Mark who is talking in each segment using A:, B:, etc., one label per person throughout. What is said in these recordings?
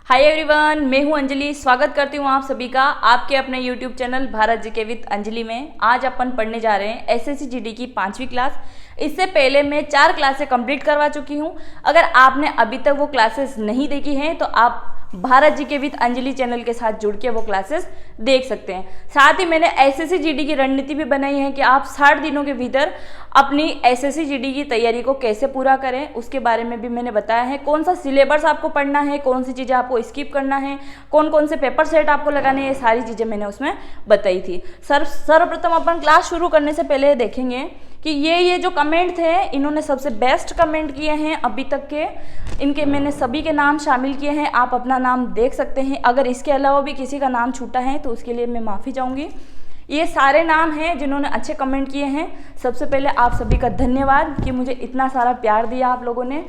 A: Hi everyone, मैं हूं अंजलि। स्वागत करती हूं आप सभी का आपके अपने YouTube channel Bharat GK with Anjali में। आज अपन पढ़ने जा रहे हैं एसएससी जीडी की 5वीं क्लास। इससे पहले मैं 4 क्लासें कंप्लीट करवा चुकी हूं। अगर आपने अभी तक वो क्लासेस नहीं देखी हैं तो आप Bharat GK with Anjali channel के साथ जुड़ के वो क्लासेस देख सकते हैं। साथ ही मैंने एसएससी जीडी की रणनीति भी बनाई है कि आप 60 दिनों के भीतर अपनी एसएससी जीडी की तैयारी को कैसे पूरा करें, उसके बारे में भी मैंने बताया है। कौन सा सिलेबस आपको पढ़ना है, कौन सी चीज़ें आपको स्किप करना है, कौन कौन से पेपर सेट आपको लगाने हैं, ये सारी चीज़ें मैंने उसमें बताई थी। सर्वप्रथम अपन क्लास शुरू करने से पहले देखेंगे कि ये जो कमेंट थे, इन्होंने सबसे बेस्ट कमेंट किए हैं अभी तक के। इनके मैंने सभी के नाम शामिल किए हैं, आप अपना नाम देख सकते हैं। अगर इसके अलावा भी किसी का नाम छूटा है तो उसके लिए मैं माफ़ी चाहूँगी। ये सारे नाम हैं जिन्होंने अच्छे कमेंट किए हैं। सबसे पहले आप सभी का धन्यवाद कि मुझे इतना सारा प्यार दिया आप लोगों ने।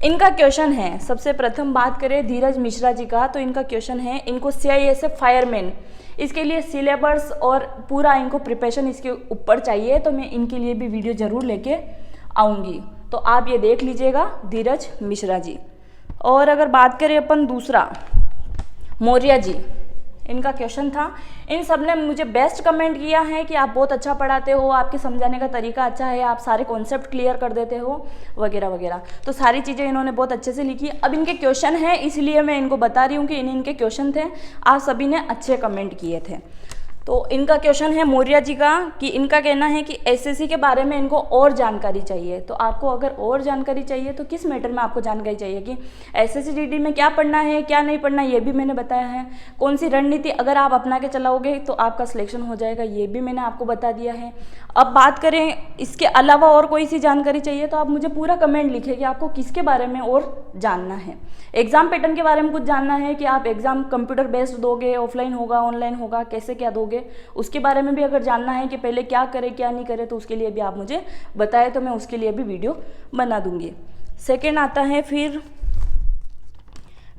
A: इनका क्वेश्चन है, सबसे प्रथम बात करें धीरज मिश्रा जी का, तो इनका क्वेश्चन है, इनको CISF फायरमैन, इसके लिए सिलेबस और पूरा इनको प्रिपरेशन इसके ऊपर चाहिए, तो मैं इनके लिए भी वीडियो ज़रूर लेके आऊँगी। तो आप ये देख लीजिएगा, धीरज मिश्रा जी। और अगर बात करें अपन दूसरा, मौर्य जी, इनका क्वेश्चन था। इन सब ने मुझे बेस्ट कमेंट किया है कि आप बहुत अच्छा पढ़ाते हो, आपके समझाने का तरीका अच्छा है, आप सारे कॉन्सेप्ट क्लियर कर देते हो वगैरह वगैरह। तो सारी चीज़ें इन्होंने बहुत अच्छे से लिखी। अब इनके क्वेश्चन है, इसलिए मैं इनको बता रही हूँ कि इनके क्वेश्चन थे, आप सभी ने अच्छे कमेंट किए थे। तो इनका क्वेश्चन है मौर्य जी का कि इनका कहना है कि एसएससी के बारे में इनको और जानकारी चाहिए। तो आपको अगर और जानकारी चाहिए तो किस मैटर में आपको जानकारी चाहिए कि एसएससी जीडी में क्या पढ़ना है, क्या नहीं पढ़ना, ये भी मैंने बताया है। कौन सी रणनीति अगर आप अपना के चलाओगे तो आपका सिलेक्शन हो जाएगा, ये भी मैंने आपको बता दिया है। अब बात करें इसके अलावा और कोई सी जानकारी चाहिए तो आप मुझे पूरा कमेंट लिखिए कि आपको किसके बारे में और जानना है। एग्जाम पैटर्न के बारे में कुछ जानना है कि आप एग्जाम कंप्यूटर बेस्ड दोगे, ऑफलाइन होगा, ऑनलाइन होगा, कैसे क्या दोगे, उसके बारे में भी अगर जानना है कि पहले क्या करें क्या नहीं करें, तो उसके लिए भी आप मुझे बताएं, तो मैं उसके लिए भी वीडियो बना दूंगी। सेकेंड आता है फिर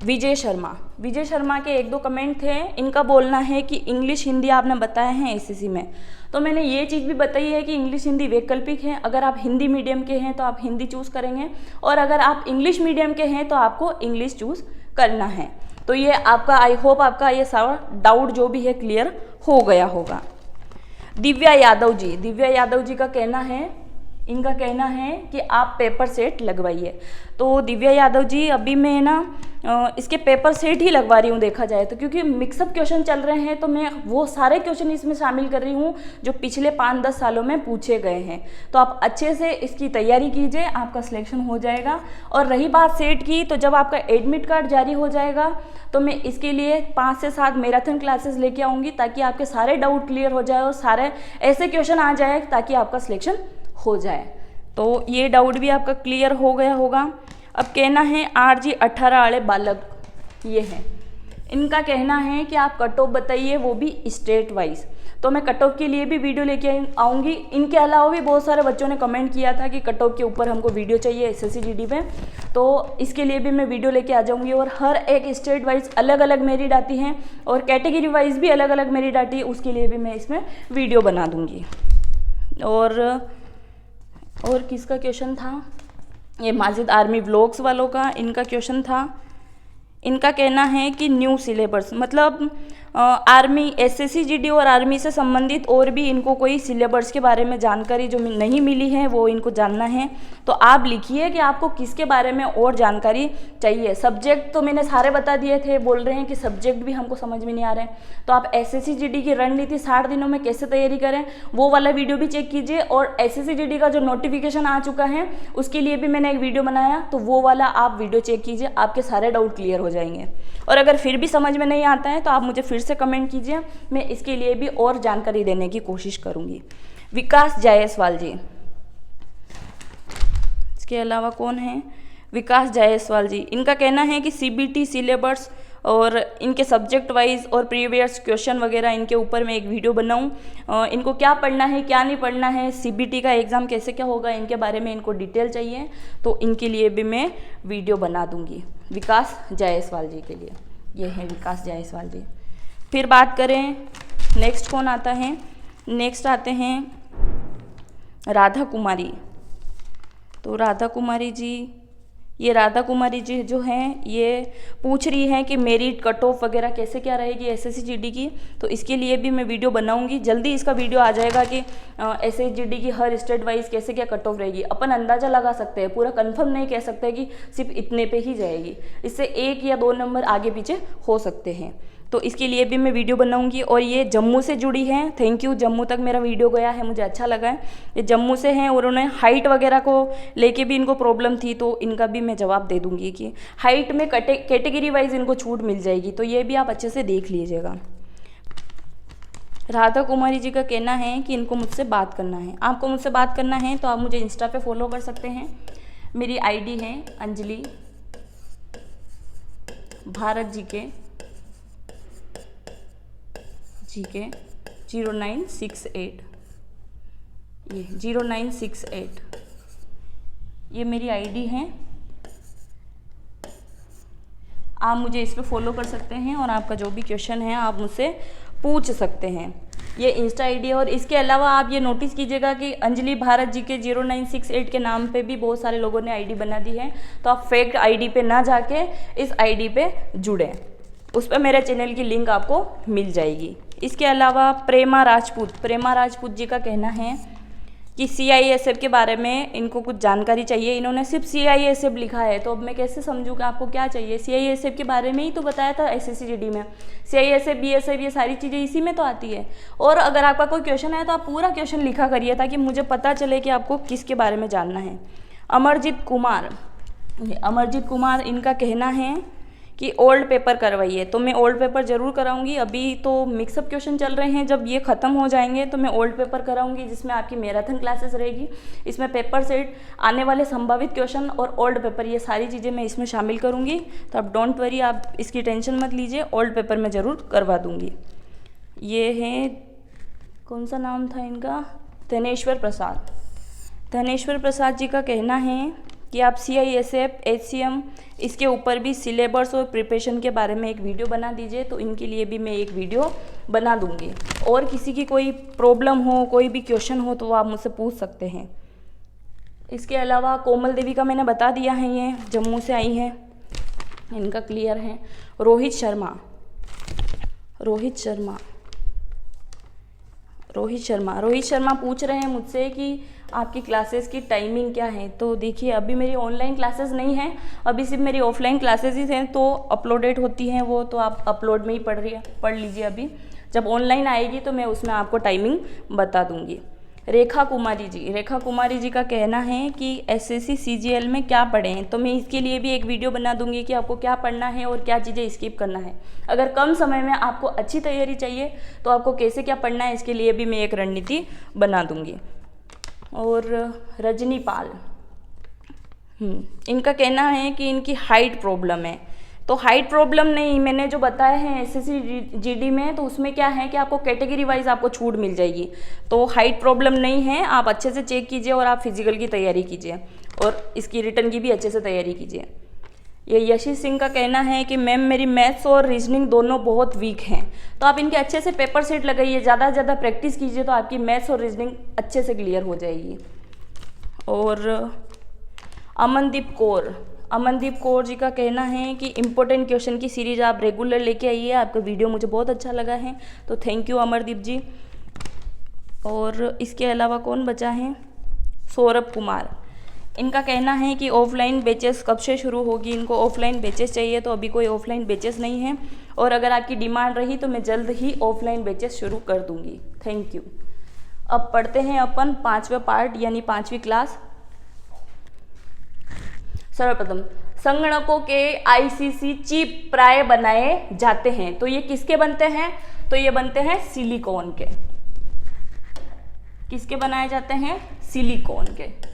A: विजय शर्मा। विजय शर्मा के 1-2 कमेंट थे। इनका बोलना है कि इंग्लिश हिंदी आपने बताया है एसएससी में, तो मैंने ये चीज़ भी बताई है कि इंग्लिश हिंदी वैकल्पिक है। अगर आप हिंदी मीडियम के हैं तो आप हिंदी चूज़ करेंगे, और अगर आप इंग्लिश मीडियम के हैं तो आपको इंग्लिश चूज़ करना है। तो ये आपका, आई होप आपका ये सारा डाउट जो भी है क्लियर हो गया होगा। दिव्या यादव जी, दिव्या यादव जी का कहना है, इनका कहना है कि आप पेपर सेट लगवाइए। तो दिव्या यादव जी, अभी मैं ना इसके पेपर सेट ही लगवा रही हूँ देखा जाए तो, क्योंकि मिक्सअप क्वेश्चन चल रहे हैं, तो मैं वो सारे क्वेश्चन इसमें शामिल कर रही हूँ जो पिछले 5-10 सालों में पूछे गए हैं। तो आप अच्छे से इसकी तैयारी कीजिए, आपका सिलेक्शन हो जाएगा। और रही बात सेट की, तो जब आपका एडमिट कार्ड जारी हो जाएगा तो मैं इसके लिए 5 से 7 मैराथन क्लासेस लेके आऊँगी, ताकि आपके सारे डाउट क्लियर हो जाए और सारे ऐसे क्वेश्चन आ जाए ताकि आपका सिलेक्शन हो जाए। तो ये डाउट भी आपका क्लियर हो गया होगा। अब कहना है RG 18 वाले बालक, ये है, इनका कहना है कि आप कट ऑफ बताइए, वो भी स्टेट वाइज। तो मैं कट ऑफ के लिए भी वीडियो लेके आऊँगी। इनके अलावा भी बहुत सारे बच्चों ने कमेंट किया था कि कट ऑफ के ऊपर हमको वीडियो चाहिए एसएससी जीडी में, तो इसके लिए भी मैं वीडियो लेके आ जाऊँगी। और हर एक स्टेट वाइज अलग अलग मेरिट आती हैं और कैटेगरी वाइज भी अलग अलग मेरिट आती है, उसके लिए भी मैं इसमें वीडियो बना दूँगी। और किसका क्वेश्चन था, ये माजिद आर्मी व्लॉग्स वालों का, इनका क्वेश्चन था। इनका कहना है कि न्यू सिलेबस, मतलब आर्मी, एसएससी जीडी और आर्मी से संबंधित और भी इनको कोई सिलेबस के बारे में जानकारी जो नहीं मिली है वो इनको जानना है। तो आप लिखिए कि आपको किसके बारे में और जानकारी चाहिए। सब्जेक्ट तो मैंने सारे बता दिए थे, बोल रहे हैं कि सब्जेक्ट भी हमको समझ में नहीं आ रहे हैं। तो आप एसएससी जीडी की रणनीति 60 दिनों में कैसे तैयारी करें, वो वाला वीडियो भी चेक कीजिए। और एसएससी जीडी का जो नोटिफिकेशन आ चुका है उसके लिए भी मैंने एक वीडियो बनाया, तो वो वाला आप वीडियो चेक कीजिए, आपके सारे डाउट क्लियर हो जाएंगे। और अगर फिर भी समझ में नहीं आता है तो आप मुझे फिर से कमेंट कीजिए, मैं इसके लिए भी और जानकारी देने की कोशिश करूंगी। विकास जायसवाल जी, इसके अलावा कौन है, विकास जायसवाल जी, इनका कहना है कि CBT सिलेबस और इनके सब्जेक्ट वाइज और प्रीवियस क्वेश्चन वगैरह इनके ऊपर मैं एक वीडियो बनाऊं। इनको क्या पढ़ना है क्या नहीं पढ़ना है, CBT का एग्ज़ाम कैसे क्या होगा, इनके बारे में इनको डिटेल चाहिए, तो इनके लिए भी मैं वीडियो बना दूंगी। विकास जायसवाल जी के लिए, ये है विकास जायसवाल जी। फिर बात करें नेक्स्ट कौन आता है, नेक्स्ट आते हैं राधा कुमारी। तो राधा कुमारी जी ये राधा कुमारी जी जो हैं ये पूछ रही हैं कि मेरिट कट ऑफ वगैरह कैसे क्या रहेगी एसएससी जीडी की। तो इसके लिए भी मैं वीडियो बनाऊंगी, जल्दी इसका वीडियो आ जाएगा कि एसएससी जीडी की हर स्टेट वाइज कैसे क्या कट ऑफ रहेगी। अपन अंदाज़ा लगा सकते हैं, पूरा कंफर्म नहीं कह सकते कि सिर्फ इतने पे ही जाएगी, इससे 1 या 2 नंबर आगे पीछे हो सकते हैं। तो इसके लिए भी मैं वीडियो बनाऊंगी। और ये जम्मू से जुड़ी हैं, थैंक यू, जम्मू तक मेरा वीडियो गया है, मुझे अच्छा लगा है। ये जम्मू से हैं और उन्हें हाइट वगैरह को लेके भी इनको प्रॉब्लम थी, तो इनका भी मैं जवाब दे दूंगी कि हाइट में कैटेगरी वाइज इनको छूट मिल जाएगी, तो ये भी आप अच्छे से देख लीजिएगा। राधा कुमारी जी का कहना है कि इनको मुझसे बात करना है। आपको मुझसे बात करना है तो आप मुझे इंस्टा पे फॉलो कर सकते हैं। मेरी आईडी है अंजलि भारत जीके 0968, ये 0968 ये मेरी आईडी है। आप मुझे इस पर फॉलो कर सकते हैं और आपका जो भी क्वेश्चन है आप मुझसे पूछ सकते हैं। ये इंस्टा आईडी है। और इसके अलावा आप ये नोटिस कीजिएगा कि अंजलि भारत जी के 0968 के नाम पे भी बहुत सारे लोगों ने आईडी बना दी है, तो आप फेक आईडी पे ना जाके इस आईडी पे जुड़ें, उस पर मेरे चैनल की लिंक आपको मिल जाएगी। इसके अलावा प्रेमा राजपूत जी का कहना है कि CISF के बारे में इनको कुछ जानकारी चाहिए। इन्होंने सिर्फ CISF लिखा है, तो अब मैं कैसे समझूं कि आपको क्या चाहिए। CISF के बारे में ही तो बताया था SSC GD में, CISF BSF ये सारी चीज़ें इसी में तो आती है। और अगर आपका कोई क्वेश्चन है तो आप पूरा क्वेश्चन लिखा करिए ताकि मुझे पता चले कि आपको किसके बारे में जानना है। अमरजीत कुमार इनका कहना है कि ओल्ड पेपर करवाइए, तो मैं ओल्ड पेपर ज़रूर कराऊंगी। अभी तो मिक्सअप क्वेश्चन चल रहे हैं, जब ये ख़त्म हो जाएंगे तो मैं ओल्ड पेपर कराऊंगी, जिसमें आपकी मैराथन क्लासेस रहेगी। इसमें पेपर सेट, आने वाले संभावित क्वेश्चन और ओल्ड पेपर, ये सारी चीज़ें मैं इसमें शामिल करूँगी। तो आप डोंट वरी, आप इसकी टेंशन मत लीजिए, ओल्ड पेपर मैं ज़रूर करवा दूँगी। ये है, कौन सा नाम था इनका, धनेश्वर प्रसाद जी का कहना है कि आप CISF HCM इसके ऊपर भी सिलेबस और प्रिपरेशन के बारे में एक वीडियो बना दीजिए, तो इनके लिए भी मैं एक वीडियो बना दूंगी। और किसी की कोई प्रॉब्लम हो, कोई भी क्वेश्चन हो, तो आप मुझसे पूछ सकते हैं। इसके अलावा कोमल देवी का मैंने बता दिया है, ये जम्मू से आई हैं, इनका क्लियर है। रोहित शर्मा पूछ रहे हैं मुझसे कि आपकी क्लासेस की टाइमिंग क्या है। तो देखिए, अभी मेरी ऑनलाइन क्लासेस नहीं हैं, अभी सिर्फ मेरी ऑफलाइन क्लासेस ही हैं, तो अपलोडेड होती हैं वो, तो आप अपलोड में ही पढ़ लीजिए। अभी जब ऑनलाइन आएगी तो मैं उसमें आपको टाइमिंग बता दूंगी। रेखा कुमारी जी का कहना है कि SSC CGL में क्या पढ़ें, तो मैं इसके लिए भी एक वीडियो बना दूंगी कि आपको क्या पढ़ना है और क्या चीज़ें स्किप करना है। अगर कम समय में आपको अच्छी तैयारी चाहिए तो आपको कैसे क्या पढ़ना है, इसके लिए भी मैं एक रणनीति बना दूंगी। और रजनी पाल, इनका कहना है कि इनकी हाइट प्रॉब्लम है। तो हाइट प्रॉब्लम नहीं, मैंने जो बताया है SSC GD में, तो उसमें क्या है कि आपको कैटेगरी वाइज आपको छूट मिल जाएगी। तो हाइट प्रॉब्लम नहीं है, आप अच्छे से चेक कीजिए और आप फिजिकल की तैयारी कीजिए और इसकी रिटर्न की भी अच्छे से तैयारी कीजिए। ये यशीष सिंह का कहना है कि मैम मेरी मैथ्स और रीजनिंग दोनों बहुत वीक हैं, तो आप इनके अच्छे से पेपर सेट लगाइए, ज़्यादा से ज़्यादा प्रैक्टिस कीजिए, तो आपकी मैथ्स और रीजनिंग अच्छे से क्लियर हो जाएगी। और अमनदीप कौर जी का कहना है कि इम्पोर्टेंट क्वेश्चन की सीरीज आप रेगुलर लेके आइए, आपका वीडियो मुझे बहुत अच्छा लगा है, तो थैंक यू अमरदीप जी। और इसके अलावा कौन बचा है, सौरभ कुमार, इनका कहना है कि ऑफलाइन बैचेस कब से शुरू होगी, इनको ऑफलाइन बैचेस चाहिए, तो अभी कोई ऑफलाइन बैचेस नहीं है, और अगर आपकी डिमांड रही तो मैं जल्द ही ऑफलाइन बैचेस शुरू कर दूंगी। Thank you. अब पढ़ते हैं अपन 5वां पार्ट यानी 5वीं क्लास। सर्वप्रथम, संगणकों के ICC चिप प्राय बनाए जाते हैं, तो ये किसके बनते हैं, तो ये बनते हैं सिलिकॉन के। किसके बनाए जाते हैं, सिलिकॉन के,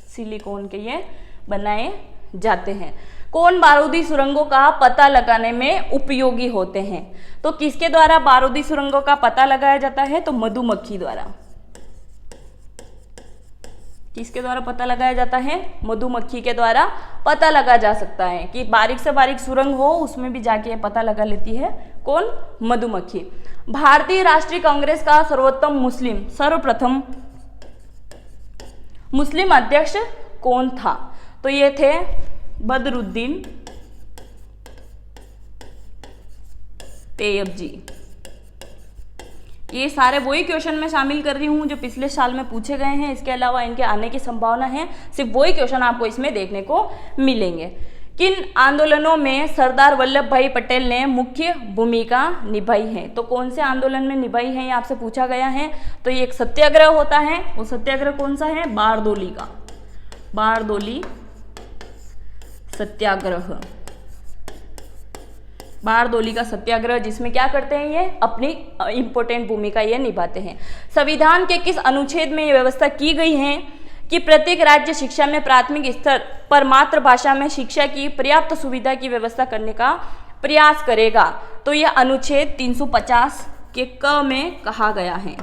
A: सिलिकॉन के ये बनाए जाते हैं। कौन बारूदी सुरंगों का पता लगाने में उपयोगी होते हैं, तो किसके द्वारा बारूदी सुरंगों का पता लगाया जाता है, तो मधुमक्खी द्वारा। किसके द्वारा पता लगाया जाता है, मधुमक्खी के द्वारा पता लगा जा सकता है कि बारीक से बारीक सुरंग हो, उसमें भी जाके पता लगा लेती है कौन, मधुमक्खी। भारतीय राष्ट्रीय कांग्रेस का सर्वोत्तम मुस्लिम सर्वप्रथम मुस्लिम अध्यक्ष कौन था? तो ये थे बदरुद्दीन तैयब जी। ये सारे वही क्वेश्चन मैं शामिल कर रही हूँ जो पिछले साल में पूछे गए हैं। इसके अलावा इनके आने की संभावना है, सिर्फ वही क्वेश्चन आपको इसमें देखने को मिलेंगे। किन आंदोलनों में सरदार वल्लभ भाई पटेल ने मुख्य भूमिका निभाई है? तो कौन से आंदोलन में निभाई है ये आपसे पूछा गया है। तो ये एक सत्याग्रह होता है, वो सत्याग्रह कौन सा है? बारदोली का, बारदोली सत्याग्रह। बारदोली का सत्याग्रह, जिसमें क्या करते हैं ये अपनी इंपॉर्टेंट भूमिका ये निभाते हैं। संविधान के किस अनुच्छेद में ये व्यवस्था की गई है कि प्रत्येक राज्य शिक्षा में प्राथमिक स्तर पर मातृभाषा में शिक्षा की पर्याप्त सुविधा की व्यवस्था करने का प्रयास करेगा? तो यह अनुच्छेद 350 के क में कहा गया है।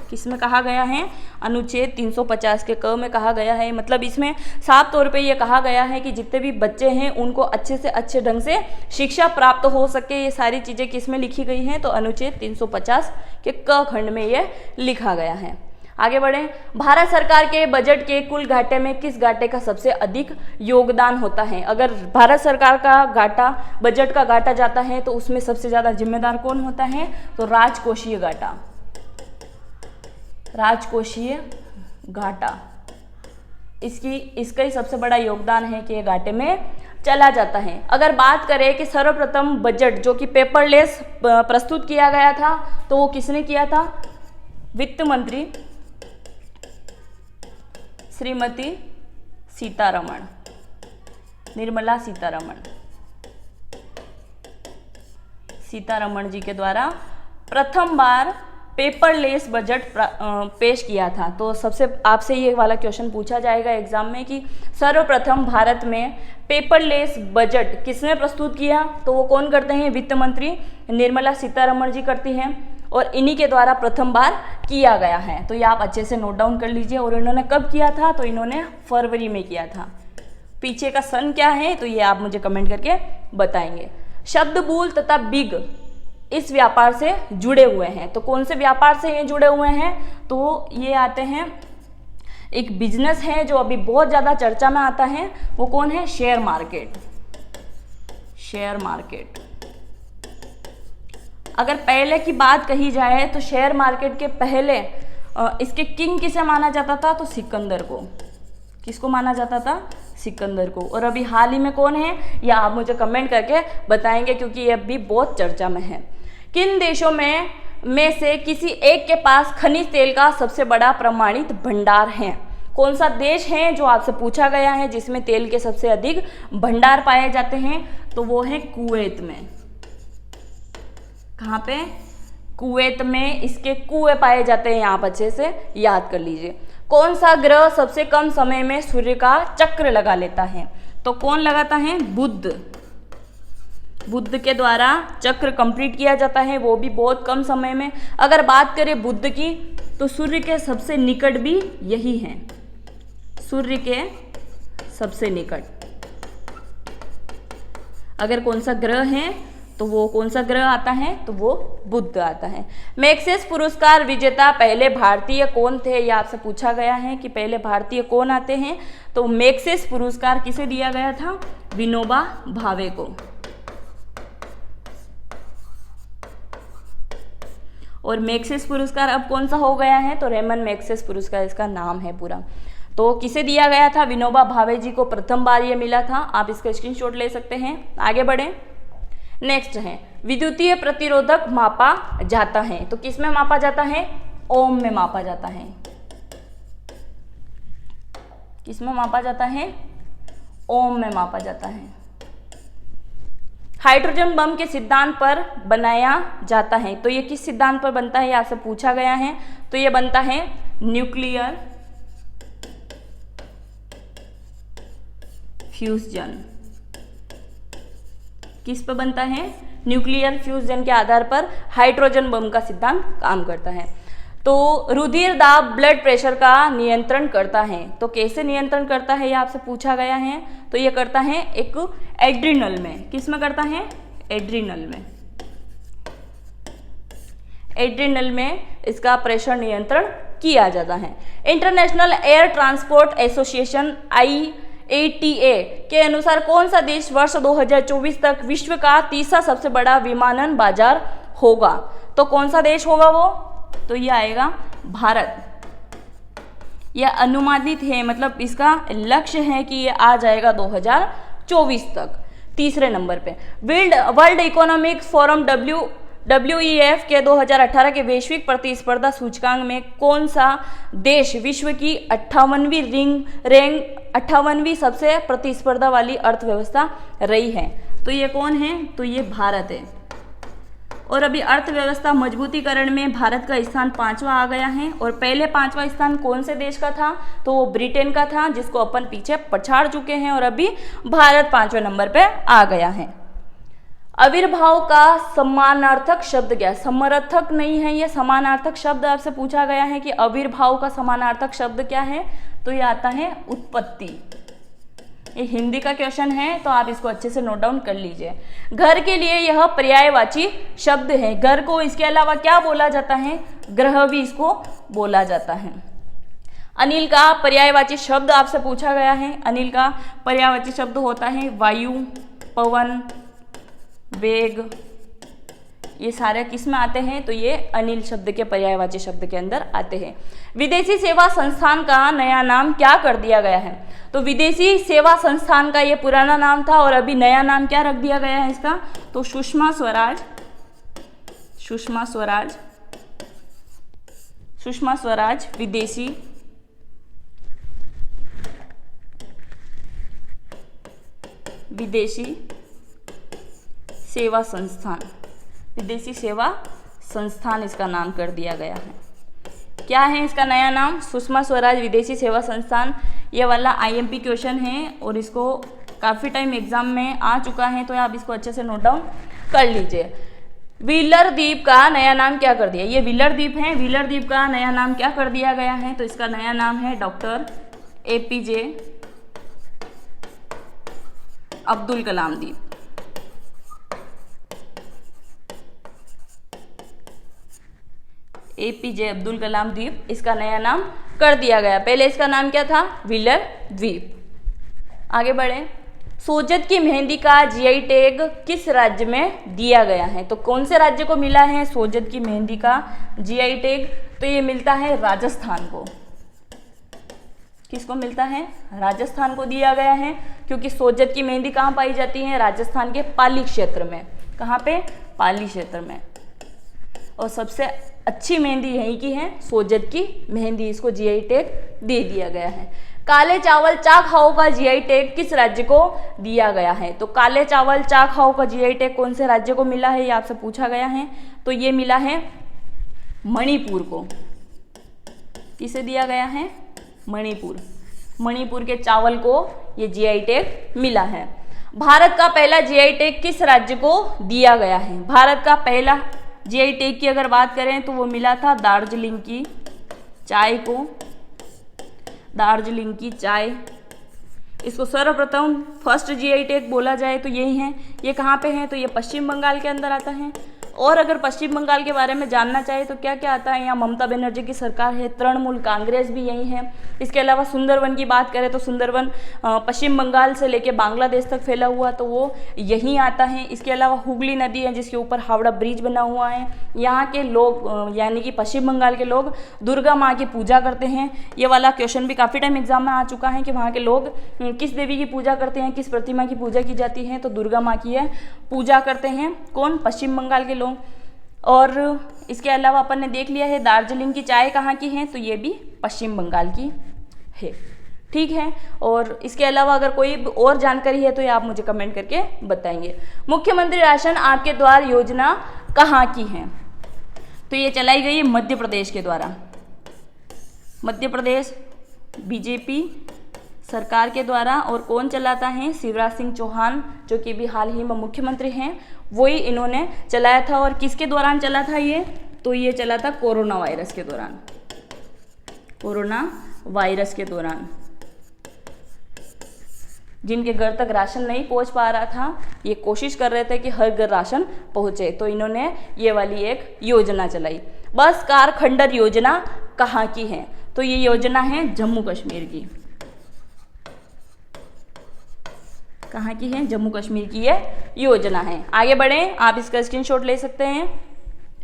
A: किसमें कहा गया है? अनुच्छेद 350 के क में कहा गया है। मतलब इसमें साफ तौर पे ये कहा गया है कि जितने भी बच्चे हैं उनको अच्छे से अच्छे ढंग से शिक्षा प्राप्त हो सके। ये सारी चीज़ें किसमें लिखी गई हैं? तो अनुच्छेद 350 के क खंड में ये लिखा गया है। आगे बढ़ें। भारत सरकार के बजट के कुल घाटे में किस घाटे का सबसे अधिक योगदान होता है? अगर भारत सरकार का घाटा, बजट का घाटा जाता है तो उसमें सबसे ज़्यादा जिम्मेदार कौन होता है? तो राजकोषीय घाटा, राजकोषीय घाटा। इसका ही सबसे बड़ा योगदान है कि ये घाटे में चला जाता है। अगर बात करें कि सर्वप्रथम बजट जो कि पेपरलेस प्रस्तुत किया गया था, तो वो किसने किया था? वित्त मंत्री श्रीमती सीतारमण, निर्मला सीतारमण जी के द्वारा प्रथम बार पेपरलेस बजट पेश किया था। तो सबसे आपसे ये वाला क्वेश्चन पूछा जाएगा एग्जाम में कि सर्वप्रथम भारत में पेपरलेस बजट किसने प्रस्तुत किया? तो वो कौन करते हैं? वित्त मंत्री निर्मला सीतारमण जी करती हैं, और इन्हीं के द्वारा प्रथम बार किया गया है। तो ये आप अच्छे से नोट डाउन कर लीजिए। और इन्होंने कब किया था? तो इन्होंने फरवरी में किया था। पीछे का सन क्या है तो ये आप मुझे कमेंट करके बताएंगे। शब्द बूल तथा बिग इस व्यापार से जुड़े हुए हैं। तो कौन से व्यापार से ये जुड़े हुए हैं? तो ये आते हैं, एक बिजनेस है जो अभी बहुत ज़्यादा चर्चा में आता है, वो कौन है? Share market. Share market. अगर पहले की बात कही जाए तो शेयर मार्केट के पहले इसके किंग किसे माना जाता था? तो सिकंदर को। किसको माना जाता था? सिकंदर को। और अभी हाल ही में कौन है? या आप मुझे कमेंट करके बताएंगे, क्योंकि ये अभी बहुत चर्चा में है। किन देशों में से किसी एक के पास खनिज तेल का सबसे बड़ा प्रमाणित भंडार है? कौन सा देश है जो आपसे पूछा गया है जिसमें तेल के सबसे अधिक भंडार पाए जाते हैं? तो वो है कुवैत में। कहाँ पे? कुवैत में इसके कुएं पाए जाते हैं। आप अच्छे से याद कर लीजिए। कौन सा ग्रह सबसे कम समय में सूर्य का चक्र लगा लेता है? तो कौन लगाता है? बुध। बुध के द्वारा चक्र कंप्लीट किया जाता है, वो भी बहुत कम समय में। अगर बात करें बुध की, तो सूर्य के सबसे निकट भी यही है। सूर्य के सबसे निकट अगर कौन सा ग्रह है तो वो कौन सा ग्रह आता है? तो वो बुध आता है। मैग्सेस पुरस्कार विजेता पहले भारतीय कौन थे? ये आपसे पूछा गया है कि पहले भारतीय कौन आते हैं। तो मैग्सेस पुरस्कार किसे दिया गया था? विनोबा भावे को। और मैग्सेस पुरस्कार अब कौन सा हो गया है? तो रेमन मैग्सेस पुरस्कार इसका नाम है पूरा। तो किसे दिया गया था? विनोबा भावे जी को प्रथम बार ये मिला था। आप इसका स्क्रीनशॉट ले सकते हैं। आगे बढ़ें। नेक्स्ट है, विद्युतीय प्रतिरोधक मापा जाता है। तो किस में मापा जाता है? ओम में मापा जाता है। किस में मापा जाता है? ओम में मापा जाता है। हाइड्रोजन बम के सिद्धांत पर बनाया जाता है। तो ये किस सिद्धांत पर बनता है? आपसे पूछा गया है। तो ये बनता है न्यूक्लियर फ्यूजन। किस पर बनता है? न्यूक्लियर फ्यूजन के आधार पर हाइड्रोजन बम का सिद्धांत काम करता है। तो रुधिर दाब ब्लड प्रेशर का नियंत्रण करता है। तो कैसे नियंत्रण करता है ये आपसे पूछा गया है। तो ये करता है एक एड्रिनल में। किस में करता है? एड्रिनल में। एड्रिनल में इसका प्रेशर नियंत्रण किया जाता है। International air transport association IATA के अनुसार कौन सा देश वर्ष 2024 तक विश्व का तीसरा सबसे बड़ा विमानन बाजार होगा? तो कौन सा देश होगा वो? तो ये आएगा भारत। यह अनुमानित है, मतलब इसका लक्ष्य है कि ये आ जाएगा 2024 तक तीसरे नंबर पे। वर्ल्ड इकोनॉमिक फोरम WEF के 2018 के वैश्विक प्रतिस्पर्धा सूचकांक में कौन सा देश विश्व की 58वीं सबसे प्रतिस्पर्धा वाली अर्थव्यवस्था रही है? तो ये कौन है? तो ये भारत है। और अभी अर्थव्यवस्था मजबूतीकरण में भारत का स्थान 5वां आ गया है। और पहले 5वां स्थान कौन से देश का था? तो वो ब्रिटेन का था, जिसको अपन पीछे पछाड़ चुके हैं, और अभी भारत 5वें नंबर पे आ गया है। आविर्भाव का समानार्थक शब्द क्या? समर्थक नहीं है, ये समानार्थक शब्द आपसे पूछा गया है कि आविर्भाव का समानार्थक शब्द क्या है? तो ये आता है उत्पत्ति। ये हिंदी का क्वेश्चन है, तो आप इसको अच्छे से नोट डाउन कर लीजिए। घर के लिए यह पर्यायवाची शब्द है। घर को इसके अलावा क्या बोला जाता है? ग्रह भी इसको बोला जाता है। अनिल का पर्यायवाची शब्द आपसे पूछा गया है। अनिल का पर्यायवाची शब्द होता है वायु, पवन, वेग। ये सारे किस में आते हैं? तो ये अनिल शब्द के पर्यायवाची शब्द के अंदर आते हैं। विदेशी सेवा संस्थान का नया नाम क्या कर दिया गया है? तो विदेशी सेवा संस्थान का ये पुराना नाम था, और अभी नया नाम क्या रख दिया गया है इसका? तो सुषमा स्वराज विदेशी सेवा संस्थान इसका नाम कर दिया गया है। क्या है इसका नया नाम? सुषमा स्वराज विदेशी सेवा संस्थान। ये वाला IMP क्वेश्चन है, और इसको काफ़ी टाइम एग्जाम में आ चुका है, तो आप इसको अच्छे से नोट डाउन कर लीजिए। व्हीलर द्वीप का नया नाम क्या कर दिया? ये व्हीलर द्वीप है। व्हीलर द्वीप का नया नाम क्या कर दिया गया है? तो इसका नया नाम है डॉक्टर APJ अब्दुल कलाम द्वीप। APJ अब्दुल कलाम द्वीप इसका नया नाम कर दिया गया। पहले इसका नाम क्या था? व्हीलर द्वीप। आगे बढ़े। सोजत की मेहंदी का GI टैग किस राज्य में दिया गया है? तो कौन से राज्य को मिला है सोजत की मेहंदी का GI टैग? तो ये मिलता है राजस्थान को। किसको मिलता है? राजस्थान को दिया गया है, क्योंकि सोजत की मेहंदी कहाँ पाई जाती है? राजस्थान के पाली क्षेत्र में। कहाँ पे? पाली क्षेत्र में। और सबसे अच्छी मेहंदी यहीं की है, सोजत की मेहंदी। इसको GI टैग दे दिया गया है। काले चावल चाखाओ का GI टैग किस राज्य को दिया गया है? तो काले चावल चाखाओ का GI टैग कौन से राज्य को मिला है? ये आपसे पूछा गया है। तो ये मिला है मणिपुर को। किसे दिया गया है? मणिपुर के चावल को ये GI टैग मिला है। भारत का पहला GI टैग किस राज्य को दिया गया है? भारत का पहला GI टैग की अगर बात करें तो वो मिला था दार्जिलिंग की चाय को। दार्जिलिंग की चाय, इसको सर्वप्रथम फर्स्ट GI टैग बोला जाए तो यही है। ये कहाँ पे है? तो ये पश्चिम बंगाल के अंदर आता है। और अगर पश्चिम बंगाल के बारे में जानना चाहे तो क्या क्या आता है? यहाँ ममता बनर्जी की सरकार है, तृणमूल कांग्रेस भी यही है। इसके अलावा सुंदरवन की बात करें तो सुंदरवन पश्चिम बंगाल से लेके बांग्लादेश तक फैला हुआ, तो वो यहीं आता है। इसके अलावा हुगली नदी है, जिसके ऊपर हावड़ा ब्रिज बना हुआ है। यहाँ के लोग यानी कि पश्चिम बंगाल के लोग दुर्गा माँ की पूजा करते हैं। ये वाला क्वेश्चन भी काफ़ी टाइम एग्जाम में आ चुका है कि वहाँ के लोग किस देवी की पूजा करते हैं, किस प्रतिमा की पूजा की जाती है? तो दुर्गा माँ की है पूजा करते हैं। कौन? पश्चिम बंगाल के लोग। और इसके अलावा अपन ने देख लिया है दार्जिलिंग की चाय कहाँ की है? तो ये भी पश्चिम बंगाल की है। ठीक है। और इसके अलावा अगर कोई और जानकारी है तो ये आप मुझे कमेंट करके बताएंगे। मुख्यमंत्री राशन आपके द्वार योजना कहाँ की है? तो ये चलाई गई है मध्य प्रदेश के द्वारा। मध्य प्रदेश बीजेपी सरकार के द्वारा। और कौन चलाता है? शिवराज सिंह चौहान, जो कि भी हाल ही में मुख्यमंत्री हैं, वही इन्होंने चलाया था। और किसके दौरान चला था ये? तो ये चला था कोरोना वायरस के दौरान। कोरोना वायरस के दौरान जिनके घर तक राशन नहीं पहुंच पा रहा था, ये कोशिश कर रहे थे कि हर घर राशन पहुंचे, तो इन्होंने ये वाली एक योजना चलाई। बस कार खंडर योजना कहाँ की है? तो ये योजना है जम्मू कश्मीर की। कहाँ की है? जम्मू कश्मीर की ये योजना है। आगे बढ़ें, आप इसका स्क्रीनशॉट ले सकते हैं।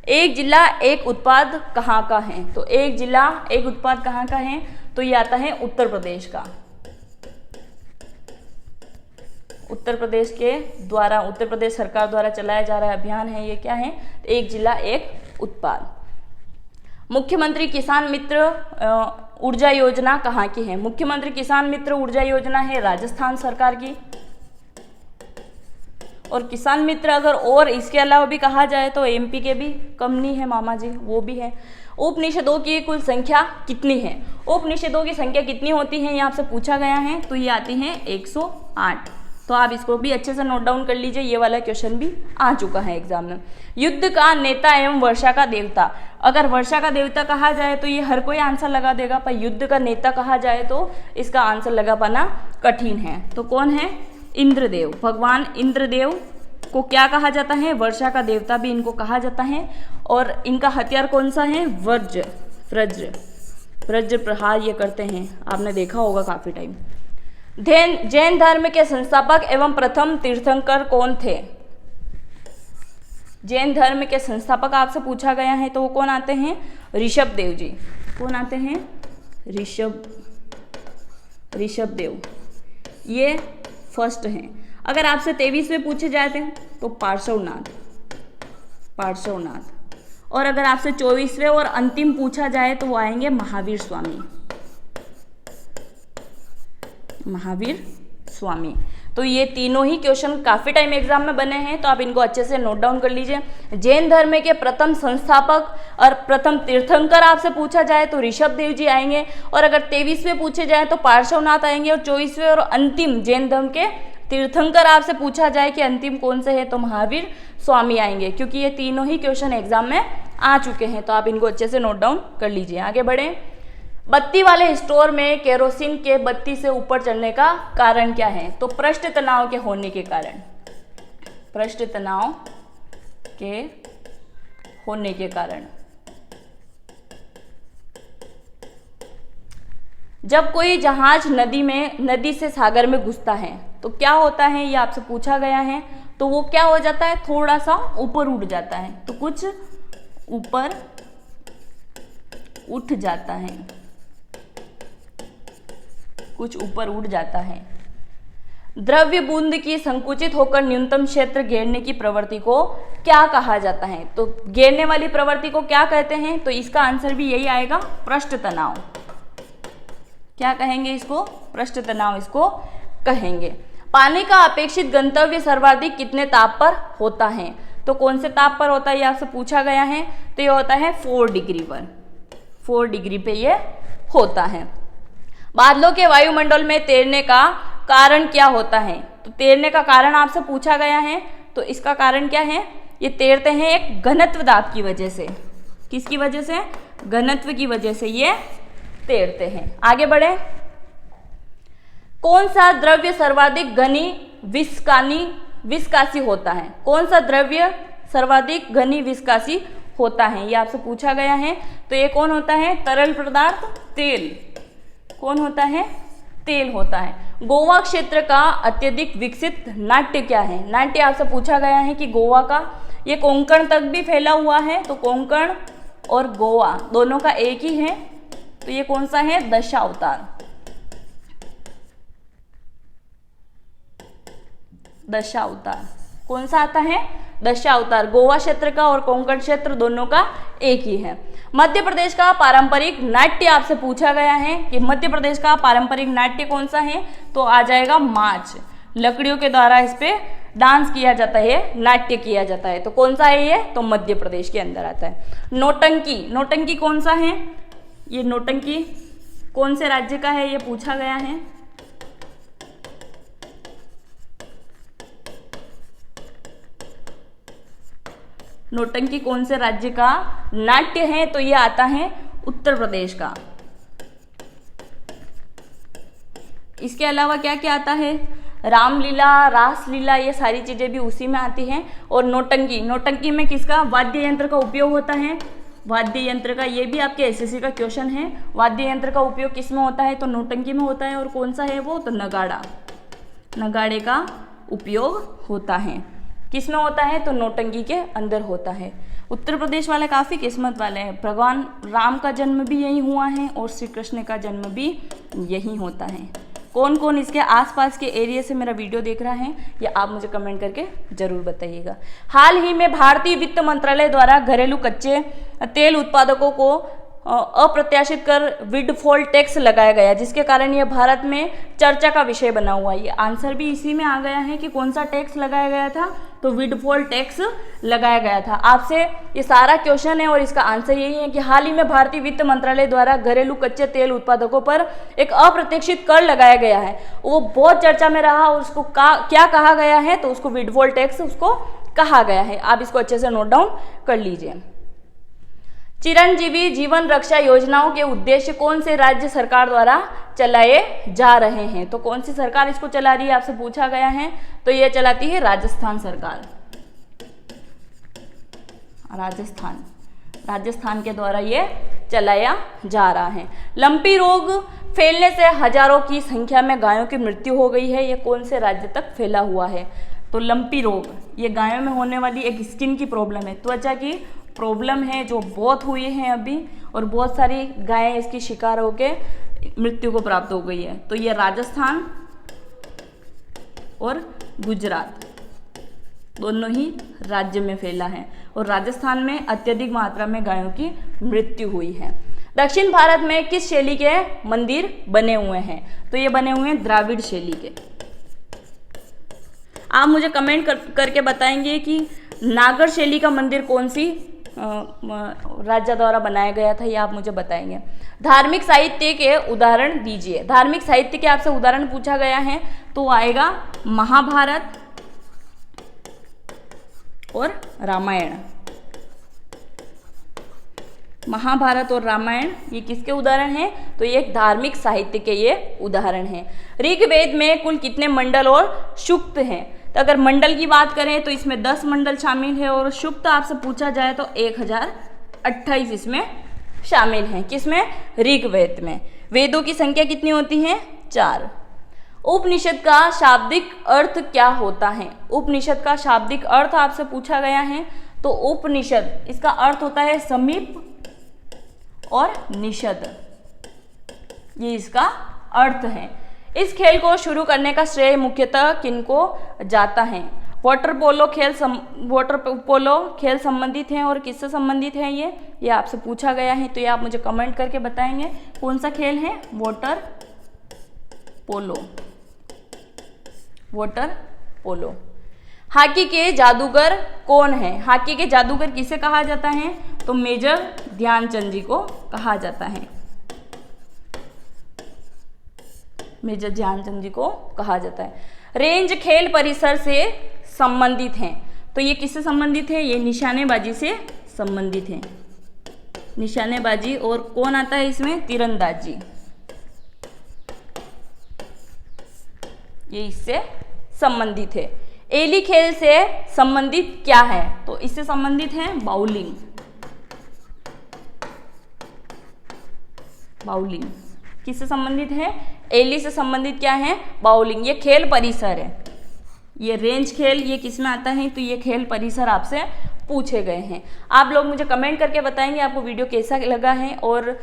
A: एक जिला एक उत्पाद कहाँ का है? तो एक जिला एक उत्पाद कहाँ का है? तो ये आता है उत्तर प्रदेश का। उत्तर प्रदेश के द्वारा, उत्तर प्रदेश सरकार द्वारा चलाया जा रहा अभियान है ये। क्या है? एक जिला एक उत्पाद। मुख्यमंत्री किसान मित्र ऊर्जा योजना कहाँ की है? मुख्यमंत्री किसान मित्र ऊर्जा योजना है राजस्थान सरकार की। और किसान मित्र अगर और इसके अलावा भी कहा जाए तो एमपी के भी कमनी है मामा जी, वो भी है। उपनिषदों की कुल संख्या कितनी है? उपनिषदों की संख्या कितनी होती है ये आपसे पूछा गया है, तो ये आती है 108। तो आप इसको भी अच्छे से नोट डाउन कर लीजिए, ये वाला क्वेश्चन भी आ चुका है एग्जाम में। युद्ध का नेता एवं वर्षा का देवता, अगर वर्षा का देवता कहा जाए तो ये हर कोई आंसर लगा देगा, पर युद्ध का नेता कहा जाए तो इसका आंसर लगा पाना कठिन है। तो कौन है? इंद्रदेव। भगवान इंद्रदेव को क्या कहा जाता है? वर्षा का देवता भी इनको कहा जाता है। और इनका हथियार कौन सा है? वज्र प्रहार ये करते हैं, आपने देखा होगा काफी टाइम। जैन धर्म के संस्थापक एवं प्रथम तीर्थंकर कौन थे? जैन धर्म के संस्थापक आपसे पूछा गया है, तो वो कौन आते हैं? ऋषभ देव जी। कौन आते हैं? ऋषभ देव, ये फर्स्ट हैं। अगर आपसे 23वें पूछे जाते हैं तो पार्श्वनाथ। और अगर आपसे 24वें और अंतिम पूछा जाए तो वो आएंगे महावीर स्वामी। तो ये तीनों ही क्वेश्चन काफी टाइम एग्जाम में बने हैं, तो आप इनको अच्छे से नोट डाउन कर लीजिए। जैन धर्म के प्रथम संस्थापक और प्रथम तीर्थंकर आपसे पूछा जाए तो ऋषभ देव जी आएंगे। और अगर 23वें पूछे जाए तो पार्श्वनाथ आएंगे। और 24वें और अंतिम जैन धर्म के तीर्थंकर आपसे पूछा जाए कि अंतिम कौन से है, तो महावीर स्वामी आएंगे। क्योंकि ये तीनों ही क्वेश्चन एग्जाम में आ चुके हैं, तो आप इनको अच्छे से नोट डाउन कर लीजिए। आगे बढ़े। बत्ती वाले स्टोर में केरोसिन के बत्ती से ऊपर चढ़ने का कारण क्या है? तो पृष्ठ तनाव के होने के कारण। पृष्ठ तनाव के होने के कारण। जब कोई जहाज नदी से सागर में घुसता है तो क्या होता है, ये आपसे पूछा गया है। तो वो क्या हो जाता है? थोड़ा सा ऊपर उठ जाता है। तो कुछ ऊपर उठ जाता है, कुछ ऊपर उठ जाता है। द्रव्य बूंद की संकुचित होकर न्यूनतम क्षेत्र घेरने की प्रवृत्ति को क्या कहा जाता है? तो घेरने वाली प्रवृत्ति को क्या कहते हैं? तो इसका आंसर भी यही आएगा, पृष्ठ तनाव। क्या कहेंगे इसको? पृष्ठ तनाव इसको कहेंगे। पानी का अपेक्षित गंतव्य सर्वाधिक कितने ताप पर होता है? तो कौन से ताप पर होता है ये आपसे पूछा गया है, तो ये होता है 4 डिग्री पर। 4 डिग्री पे ये होता है। बादलों के वायुमंडल में तैरने का कारण क्या होता है? तो तैरने का कारण आपसे पूछा गया है, तो इसका कारण क्या है? ये तैरते हैं एक घनत्व दाब की वजह से। किसकी वजह से? घनत्व की वजह से ये तैरते हैं। आगे बढ़े। कौन सा द्रव्य सर्वाधिक घनी विस्कासी होता है? कौन सा द्रव्य सर्वाधिक घनी विस्कासी होता है, ये आपसे पूछा गया है। तो ये कौन होता है? तरल पदार्थ तेल। कौन होता है? तेल होता है। गोवा क्षेत्र का अत्यधिक विकसित नाट्य क्या है? नाट्य आपसे पूछा गया है कि गोवा का, ये कोंकण तक भी फैला हुआ है, तो कोंकण और गोवा दोनों का एक ही है। तो ये कौन सा है? दशावतार। दशावतार कौन सा आता है? दशावतार। गोवा क्षेत्र का और कोंकण क्षेत्र दोनों का एक ही है। मध्य प्रदेश का पारंपरिक नाट्य आपसे पूछा गया है कि मध्य प्रदेश का पारंपरिक नाट्य कौन सा है? तो आ जाएगा मार्च। लकड़ियों के द्वारा इस पे डांस किया जाता है, नाट्य किया जाता है। तो कौन सा है ये? तो मध्य प्रदेश के अंदर आता है। नौटंकी, नौटंकी कौन सा है? ये नौटंकी कौन से राज्य का है, ये पूछा गया है। नौटंकी कौन से राज्य का नाट्य है? तो ये आता है उत्तर प्रदेश का। इसके अलावा क्या क्या आता है? रामलीला, रासलीला, ये सारी चीजें भी उसी में आती हैं। और नौटंकी, नौटंकी में किसका वाद्य यंत्र का उपयोग होता है? वाद्य यंत्र का, ये भी आपके एसएससी का क्वेश्चन है। वाद्य यंत्र का उपयोग किस में होता है? तो नौटंकी में होता है। और कौन सा है वो? तो नगाड़ा, नगाड़े का उपयोग होता है। किस में होता है? तो नौटंकी के अंदर होता है। उत्तर प्रदेश वाले काफ़ी किस्मत वाले हैं, भगवान राम का जन्म भी यहीं हुआ है और श्री कृष्ण का जन्म भी यहीं होता है। कौन कौन इसके आसपास के एरिया से मेरा वीडियो देख रहा है ये आप मुझे कमेंट करके ज़रूर बताइएगा। हाल ही में भारतीय वित्त मंत्रालय द्वारा घरेलू कच्चे तेल उत्पादकों को अप्रत्याशित कर विंडफॉल टैक्स लगाया गया, जिसके कारण यह भारत में चर्चा का विषय बना हुआ है। ये आंसर भी इसी में आ गया है कि कौन सा टैक्स लगाया गया था? तो विंडफॉल टैक्स लगाया गया था। आपसे ये सारा क्वेश्चन है और इसका आंसर यही है कि हाल ही में भारतीय वित्त मंत्रालय द्वारा घरेलू कच्चे तेल उत्पादकों पर एक अप्रत्याशित कर लगाया गया है। वो बहुत चर्चा में रहा और उसको क्या कहा गया है? तो उसको विंडफॉल टैक्स उसको कहा गया है। आप इसको अच्छे से नोट डाउन कर लीजिए। चिरंजीवी जीवन रक्षा योजनाओं के उद्देश्य कौन से राज्य सरकार द्वारा चलाए जा रहे हैं? तो कौन सी सरकार इसको चला रही है आपसे पूछा गया है। तो ये चलाती है राजस्थान सरकार। राजस्थान के द्वारा ये चलाया जा रहा है। लंपी रोग फैलने से हजारों की संख्या में गायों की मृत्यु हो गई है। ये कौन से राज्य तक फैला हुआ है? तो लंपी रोग ये गायों में होने वाली एक स्किन की प्रॉब्लम है, त्वचा की प्रॉब्लम है जो बहुत हुई है अभी, और बहुत सारी गायें इसकी शिकार होके मृत्यु को प्राप्त हो गई है। तो ये राजस्थान और गुजरात दोनों ही राज्य में फैला है और राजस्थान में अत्यधिक मात्रा में गायों की मृत्यु हुई है। दक्षिण भारत में किस शैली के मंदिर बने हुए हैं? तो ये बने हुए हैं द्राविड़ शैली के। आप मुझे कमेंट करके बताएंगे कि नागर शैली का मंदिर कौन सी राज्य द्वारा बनाया गया था, ये आप मुझे बताएंगे। धार्मिक साहित्य के उदाहरण दीजिए। धार्मिक साहित्य के आपसे उदाहरण पूछा गया है तो आएगा महाभारत और रामायण। महाभारत और रामायण ये किसके उदाहरण हैं? तो ये एक धार्मिक साहित्य के ये उदाहरण हैं। ऋग्वेद में कुल कितने मंडल और सूक्त हैं? तो अगर मंडल की बात करें तो इसमें 10 मंडल शामिल है और सूक्त आपसे पूछा जाए तो 1028 इसमें शामिल हैं। किसमें? ऋग्वेद में। वेदों की संख्या कितनी होती है? 4। उपनिषद का शाब्दिक अर्थ क्या होता है? उपनिषद का शाब्दिक अर्थ आपसे पूछा गया है तो उपनिषद इसका अर्थ होता है समीप और निषद, ये इसका अर्थ है। इस खेल को शुरू करने का श्रेय मुख्यतः किनको जाता है? वाटर पोलो खेल संबंधित हैं और किससे संबंधित है ये आपसे पूछा गया है। तो ये आप मुझे कमेंट करके बताएंगे कौन सा खेल है? Water polo. हॉकी के जादूगर कौन है? हॉकी के जादूगर किसे कहा जाता है? तो मेजर ध्यानचंद जी को कहा जाता है। मेजर ध्यानचंद जी को कहा जाता है। रेंज खेल परिसर से संबंधित हैं तो ये किससे संबंधित है? ये निशानेबाजी से संबंधित है। निशानेबाजी और कौन आता है इसमें? तीरंदाजी, ये इससे संबंधित है। एली खेल से संबंधित क्या है? तो इससे संबंधित है बाउलिंग। किससे संबंधित है? एली से संबंधित क्या है? बाउलिंग। ये खेल परिसर है। ये रेंज खेल ये किस में आता है? तो ये खेल परिसर आपसे पूछे गए हैं। आप लोग मुझे कमेंट करके बताएंगे आपको वीडियो कैसा लगा है। और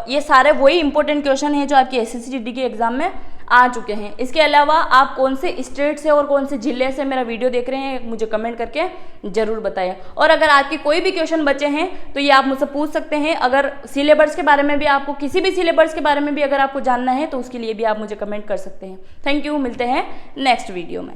A: ये सारे वही इंपॉर्टेंट क्वेश्चन हैं जो आपके एसएससी जीडी के एग्जाम में आ चुके हैं। इसके अलावा आप कौन से स्टेट से और कौन से जिले से मेरा वीडियो देख रहे हैं मुझे कमेंट करके जरूर बताइए। और अगर आपके कोई भी क्वेश्चन बचे हैं तो ये आप मुझसे पूछ सकते हैं। अगर सिलेबस के बारे में भी आपको किसी भी सिलेबस के बारे में भी अगर आपको जानना है तो उसके लिए भी आप मुझे कमेंट कर सकते हैं। थैंक यू, मिलते हैं नेक्स्ट वीडियो में।